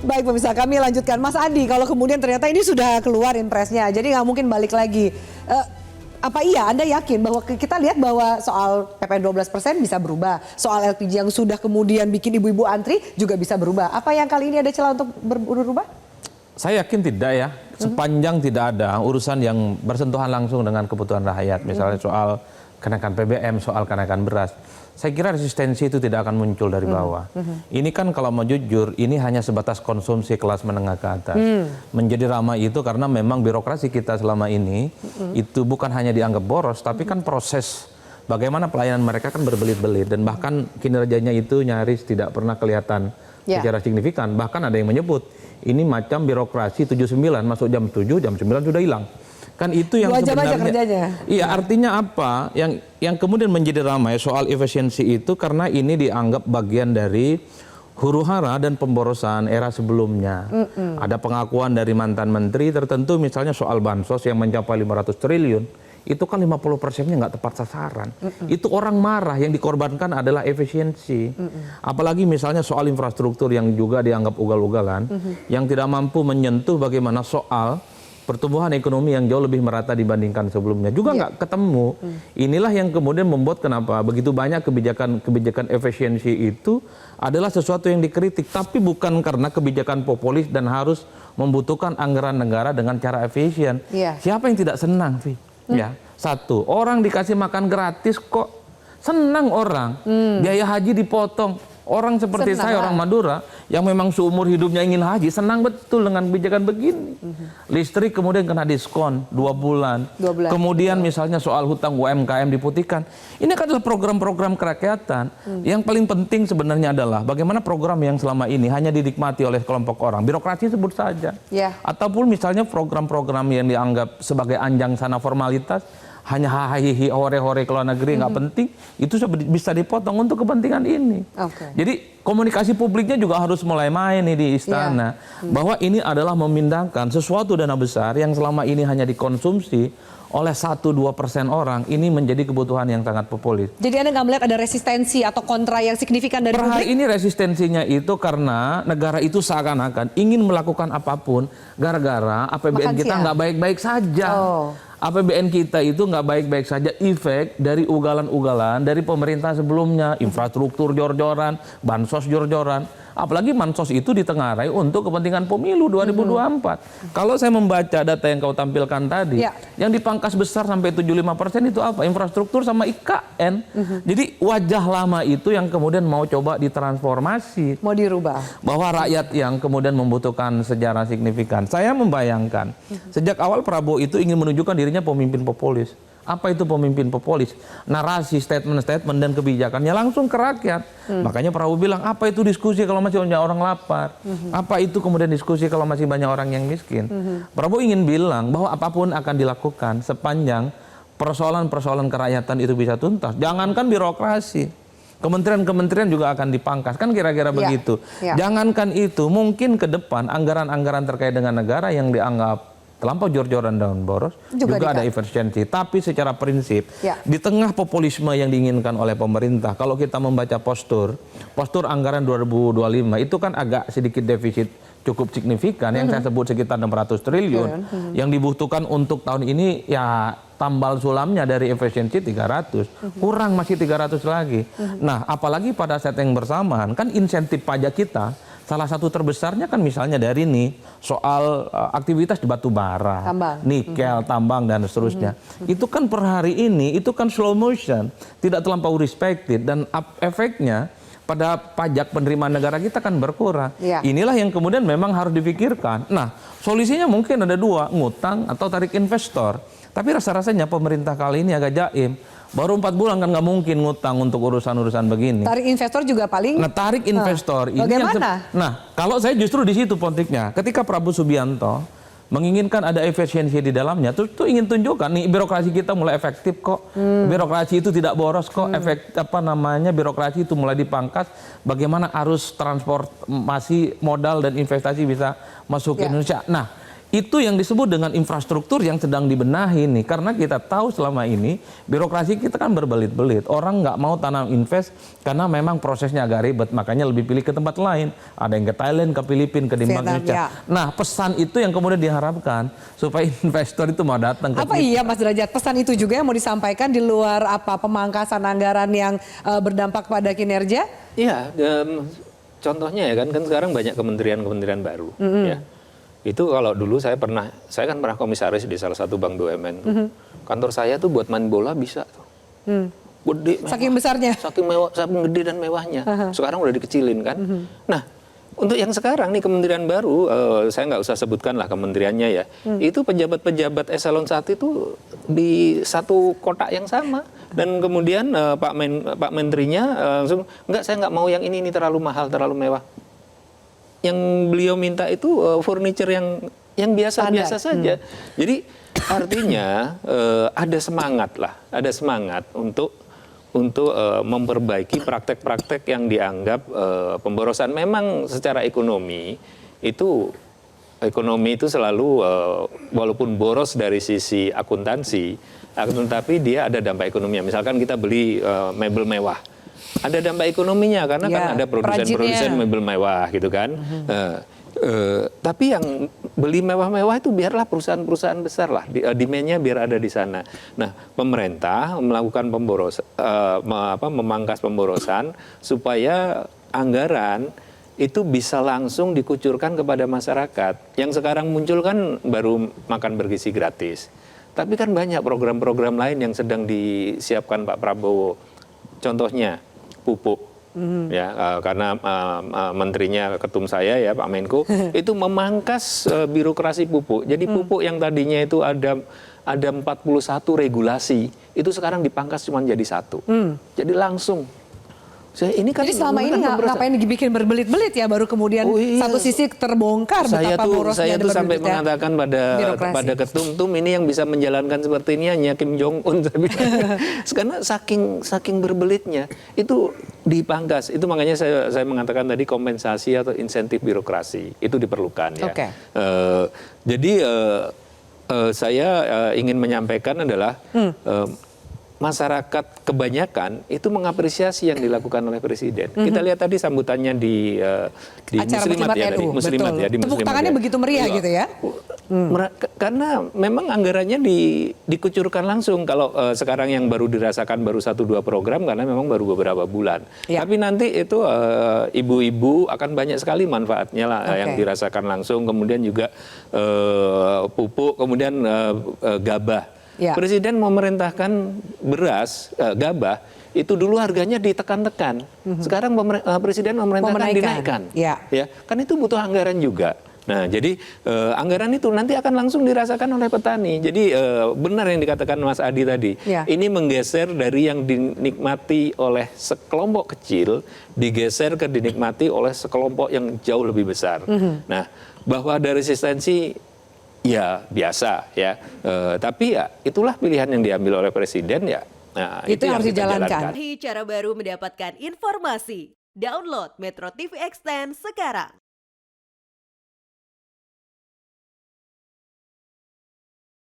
Baik pemirsa, kami lanjutkan. Mas Adi, kalau kemudian ternyata ini sudah keluar impresnya, jadi nggak mungkin balik lagi. Apa iya Anda yakin bahwa kita lihat bahwa soal PPN 12% bisa berubah, soal LPG yang sudah kemudian bikin ibu-ibu antri juga bisa berubah. Apa yang kali ini ada celah untuk berubah? Saya yakin tidak ya, sepanjang tidak ada urusan yang bersentuhan langsung dengan kebutuhan rakyat, misalnya soal kenaikan BBM, soal kenaikan beras. Saya kira resistensi itu tidak akan muncul dari bawah. Ini kan kalau mau jujur, ini hanya sebatas konsumsi kelas menengah ke atas. Menjadi ramai itu karena memang birokrasi kita selama ini, itu bukan hanya dianggap boros, tapi kan proses bagaimana pelayanan mereka kan berbelit-belit. Dan bahkan kinerjanya itu nyaris tidak pernah kelihatan secara signifikan. Bahkan ada yang menyebut, ini macam birokrasi 79, masuk jam 7, jam 9 sudah hilang. Kan itu yang sebenarnya, iya artinya apa yang kemudian menjadi ramai soal efisiensi itu karena ini dianggap bagian dari huru-hara dan pemborosan era sebelumnya. Ada pengakuan dari mantan menteri tertentu misalnya soal bansos yang mencapai 500 triliun, itu kan 50%-nya nggak tepat sasaran. Itu orang marah, yang dikorbankan adalah efisiensi. Apalagi misalnya soal infrastruktur yang juga dianggap ugal-ugalan, yang tidak mampu menyentuh bagaimana soal pertumbuhan ekonomi yang jauh lebih merata dibandingkan sebelumnya juga nggak ketemu. Inilah yang kemudian membuat kenapa begitu banyak kebijakan efisiensi itu adalah sesuatu yang dikritik, tapi bukan karena kebijakan populis dan harus membutuhkan anggaran negara dengan cara efisien. Siapa yang tidak senang, Vi? Ya, satu, orang dikasih makan gratis kok senang orang. Biaya haji dipotong. Orang seperti saya, orang Madura, yang memang seumur hidupnya ingin haji, senang betul dengan kebijakan begini. Listrik kemudian kena diskon 2 bulan. Kemudian misalnya soal hutang UMKM diputihkan. Ini adalah program-program kerakyatan. Yang paling penting sebenarnya adalah bagaimana program yang selama ini hanya dinikmati oleh kelompok orang. Birokrasi sebut saja. Ataupun misalnya program-program yang dianggap sebagai anjang sana formalitas, hanya hahihi hore-hore ke luar negeri nggak penting, itu bisa dipotong untuk kepentingan ini. Jadi komunikasi publiknya juga harus mulai main nih di istana, bahwa ini adalah memindahkan sesuatu dana besar yang selama ini hanya dikonsumsi oleh 1-2% orang, ini menjadi kebutuhan yang sangat populis. Jadi Anda nggak melihat ada resistensi atau kontra yang signifikan dari publik? Per hari ini resistensinya itu karena negara itu seakan-akan ingin melakukan apapun gara-gara APBN kita nggak baik-baik saja. APBN kita itu nggak baik-baik saja, efek dari ugalan-ugalan dari pemerintah sebelumnya, infrastruktur jor-joran, bansos jor-joran. Apalagi bansos itu ditengarai untuk kepentingan pemilu 2024. Kalau saya membaca data yang kau tampilkan tadi, yang dipangkas besar sampai 75% itu apa? Infrastruktur sama IKN. Jadi wajah lama itu yang kemudian mau coba ditransformasi. Mau dirubah. Bahwa rakyat yang kemudian membutuhkan sejarah signifikan. Saya membayangkan, sejak awal Prabowo itu ingin menunjukkan dirinya pemimpin populis. Apa itu pemimpin populis? Narasi, statement-statement dan kebijakannya langsung ke rakyat. Makanya Prabowo bilang, apa itu diskusi kalau masih banyak orang lapar? Apa itu kemudian diskusi kalau masih banyak orang yang miskin? Prabowo ingin bilang bahwa apapun akan dilakukan sepanjang persoalan-persoalan kerakyatan itu bisa tuntas. Jangankan birokrasi, kementerian-kementerian juga akan dipangkas. Kan kira-kira begitu. Jangankan itu, mungkin ke depan anggaran-anggaran terkait dengan negara yang dianggap terlampau jor-joran dan boros juga ada efisiensi. Tapi secara prinsip di tengah populisme yang diinginkan oleh pemerintah, kalau kita membaca postur anggaran 2025 itu kan agak sedikit defisit cukup signifikan, yang saya sebut sekitar 600 triliun. Yang dibutuhkan untuk tahun ini ya tambal sulamnya dari efisiensi 300, kurang masih 300 lagi. Nah, apalagi pada saat yang bersamaan kan insentif pajak kita salah satu terbesarnya kan misalnya dari nih soal aktivitas di batu bara, nikel, tambang dan seterusnya. Itu kan per hari ini itu kan slow motion, tidak terlampau respected, dan efeknya pada pajak penerimaan negara kita kan berkurang. Inilah yang kemudian memang harus dipikirkan. Nah, solusinya mungkin ada dua, ngutang atau tarik investor. Tapi rasa-rasanya pemerintah kali ini agak jaim. Baru 4 bulan kan nggak mungkin ngutang untuk urusan-urusan begini. Tarik investor juga paling. Nah, tarik investor ini bagaimana? Nah, kalau saya justru di situ politiknya. Ketika Prabowo Subianto menginginkan ada efisiensi di dalamnya, terus tuh ingin tunjukkan nih birokrasi kita mulai efektif kok. Birokrasi itu tidak boros kok. Birokrasi itu mulai dipangkas. Bagaimana arus transformasi modal dan investasi bisa masuk ke Indonesia. Nah, Itu yang disebut dengan infrastruktur yang sedang dibenahi nih. Karena kita tahu selama ini birokrasi kita kan berbelit-belit. Orang nggak mau tanam invest karena memang prosesnya agak ribet. Makanya lebih pilih ke tempat lain. Ada yang ke Thailand, ke Filipina, ke Indonesia. Ya. Nah, pesan itu yang kemudian diharapkan supaya investor itu mau datang ke Apa kita. iya Mas Derajat, pesan itu juga yang mau disampaikan di luar apa pemangkasan anggaran yang berdampak pada kinerja? Iya, contohnya ya kan sekarang banyak kementerian-kementerian baru ya. Itu kalau dulu saya kan pernah komisaris di salah satu bank BUMN tuh. Kantor saya tuh buat main bola bisa tuh. Gede, mewah. Saking besarnya. Saking mewah, saking gede dan mewahnya. Sekarang udah dikecilin kan. Nah, untuk yang sekarang nih kementerian baru, saya nggak usah sebutkan lah kementeriannya ya. Itu pejabat-pejabat eselon 1 itu di satu kotak yang sama. Dan kemudian Pak Menterinya langsung, enggak, saya nggak mau yang ini terlalu mahal, terlalu mewah. Yang beliau minta itu furniture yang biasa-biasa saja. Jadi artinya ada semangat untuk memperbaiki praktek-praktek yang dianggap pemborosan. Memang secara ekonomi itu selalu walaupun boros dari sisi akuntansi, tapi dia ada dampak ekonominya. Misalkan kita beli mebel mewah. Ada dampak ekonominya karena kan ada produsen mebel mewah gitu kan. Tapi yang beli mewah-mewah itu biarlah perusahaan-perusahaan besar lah, demand-nya biar ada di sana. Nah, pemerintah melakukan memangkas pemborosan supaya anggaran itu bisa langsung dikucurkan kepada masyarakat. Yang sekarang muncul kan baru makan bergizi gratis. Tapi kan banyak program-program lain yang sedang disiapkan Pak Prabowo. Contohnya pupuk. Ya, karena menterinya ketum saya ya Pak Menko itu memangkas birokrasi pupuk. Jadi pupuk yang tadinya itu ada 41 regulasi, itu sekarang dipangkas cuma jadi 1. Jadi langsung. Ini kan jadi selama ini ngapain dibikin berbelit-belit ya, baru kemudian satu sisi terbongkar betapa borosnya. Saya tuh sampai mengatakan pada ketum ini yang bisa menjalankan seperti ini hanya Kim Jong Un. Karena saking berbelitnya itu dipangkas. Itu makanya saya mengatakan tadi kompensasi atau insentif birokrasi itu diperlukan ya. Jadi saya ingin menyampaikan adalah masyarakat kebanyakan itu mengapresiasi yang dilakukan oleh Presiden. Kita lihat tadi sambutannya di Muslimat ya, di tepuk tangannya begitu meriah gitu ya. Karena memang anggarannya dikucurkan langsung. Kalau sekarang yang baru dirasakan baru 1-2 program karena memang baru beberapa bulan. Tapi nanti itu ibu-ibu akan banyak sekali manfaatnya lah yang dirasakan langsung. Kemudian juga pupuk, kemudian gabah. Presiden memerintahkan beras, gabah, itu dulu harganya ditekan-tekan. Sekarang Presiden memerintahkan dinaikkan. Ya, kan itu butuh anggaran juga. Nah, jadi anggaran itu nanti akan langsung dirasakan oleh petani. Jadi benar yang dikatakan Mas Adi tadi. Ini menggeser dari yang dinikmati oleh sekelompok kecil, digeser ke dinikmati oleh sekelompok yang jauh lebih besar. Nah, bahwa ada resistensi ya biasa ya, tapi ya itulah pilihan yang diambil oleh Presiden ya. Nah, itu yang harus dijalankan. Cara baru mendapatkan informasi. Download Metro TV Extend sekarang.